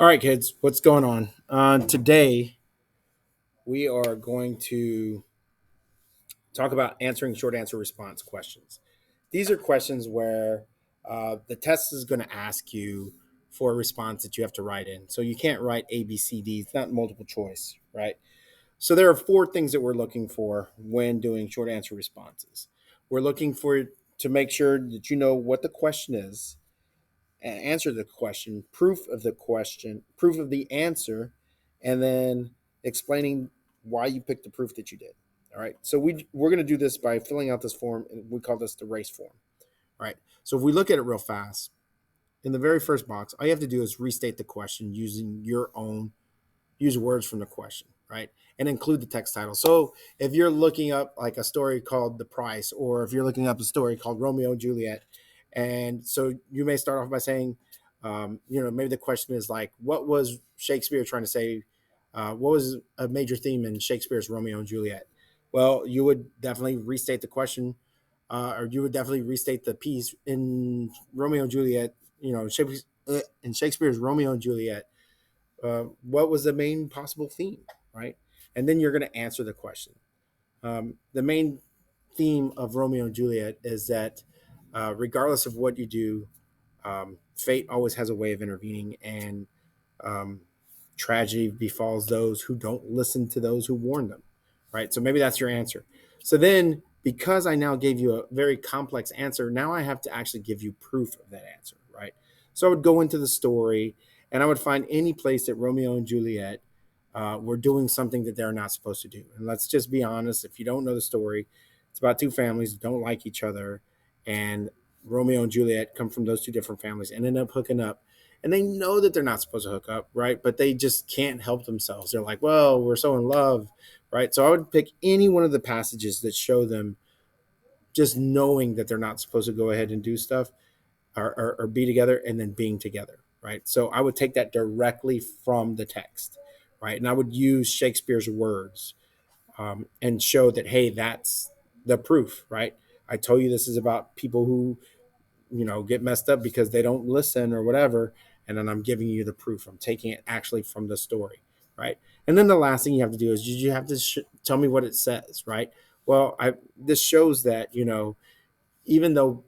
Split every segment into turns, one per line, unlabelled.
All right, kids, what's going on? Today, we are going to talk about answering short answer response questions. These are questions where the test is going to ask you for a response that you have to write in. So you can't write A, B, C, D. It's not multiple choice, right? So there are four things that we're looking for when doing short answer responses. We're looking for to make sure that you know what the question is, answer the question, proof of the answer, and then explaining why you picked the proof that you did. All right. So we're going to do this by filling out this form, and we call this the race form. All right. So if we look at it real fast, in the very first box, all you have to do is restate the question using your own use words from the question, right? And include the text title. So if you're looking up like a story called The Price, or if you're looking up a story called Romeo and Juliet, and so you may start off by saying, maybe the question is like, what was Shakespeare trying to say? What was a major theme in Shakespeare's Romeo and Juliet? Well, you would definitely restate the question, or you would definitely restate the piece in Romeo and Juliet. In Shakespeare's Romeo and Juliet, what was the main possible theme, right? And then you're going to answer the question. The main theme of Romeo and Juliet is that regardless of what you do, fate always has a way of intervening, and um, tragedy befalls those who don't listen to those who warn them, right? So maybe that's your answer. So then, because I now gave you a very complex answer, now I have to actually give you proof of that answer, right? So I would go into the story and I would find any place that Romeo and Juliet were doing something that they're not supposed to do. And let's just be honest, if you don't know the story, it's about two families that don't like each other, and Romeo and Juliet come from those two different families and end up hooking up, and they know that they're not supposed to hook up, right? But they just can't help themselves. They're like, well, we're so in love, right? So I would pick any one of the passages that show them just knowing that they're not supposed to go ahead and do stuff, or be together, and then being together, right? So I would take that directly from the text, right? And I would use Shakespeare's words, and show that, hey, that's the proof, right? I told you this is about people who get messed up because they don't listen or whatever, and then I'm giving you the proof. I'm taking it actually from the story, right? And then the last thing you have to do is you have to tell me what it says, right? Well, I this shows that even though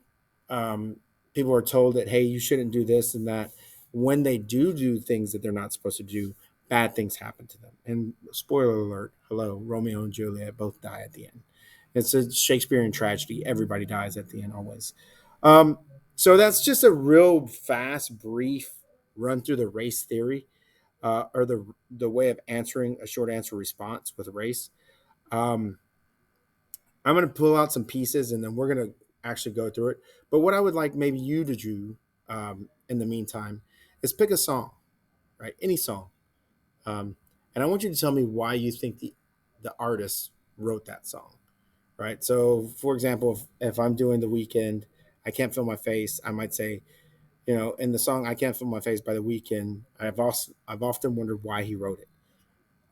um, people are told that, hey, you shouldn't do this and that, when they do things that they're not supposed to do, bad things happen to them. And spoiler alert, hello, Romeo and Juliet both die at the end. It's a Shakespearean tragedy. Everybody dies at the end always. Um, so that's just a real fast, brief run through the race theory, or the way of answering a short answer response with race. Um, I'm going to pull out some pieces, and then we're going to actually go through it. But what I would like maybe you to do, in the meantime, is pick a song, right? Any song. And I want you to tell me why you think the artist wrote that song, right? So, for example, if I'm doing The Weekend, I Can't Feel My Face, I might say, in the song I Can't Feel My Face by The Weekend, I've often wondered why he wrote it.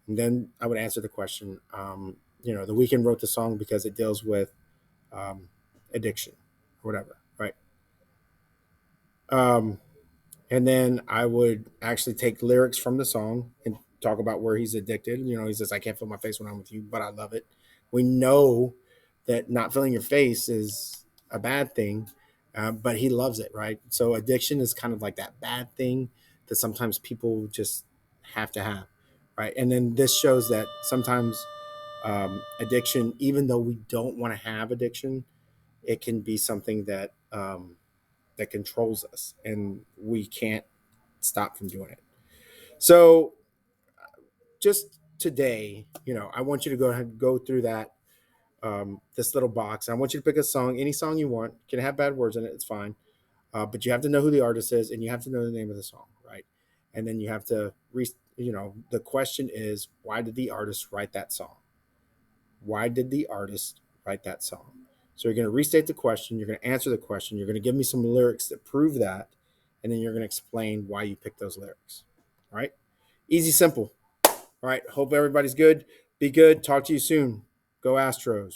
And then I would answer the question, The Weekend wrote the song because it deals with um, addiction or whatever, right? Um, and then I would actually take lyrics from the song and talk about where he's addicted. He says, "I can't feel my face when I'm with you, but I love it." We know that not feeling your face is a bad thing, but he loves it, right? So addiction is kind of like that bad thing that sometimes people just have to have, right? And then this shows that sometimes addiction, even though we don't want to have addiction, it can be something that controls us, and we can't stop from doing it. So just today, I want you to go ahead and go through that, this little box. I want you to pick a song, any song you want. It can have bad words in it, it's fine. But you have to know who the artist is, and you have to know the name of the song, right? And then you have to the question is, why did the artist write that song? Why did the artist write that song? So you're going to restate the question, you're going to answer the question, you're going to give me some lyrics that prove that, and then you're going to explain why you picked those lyrics. All right? Easy, simple. All right. Hope everybody's good. Be good. Talk to you soon. Go Astros.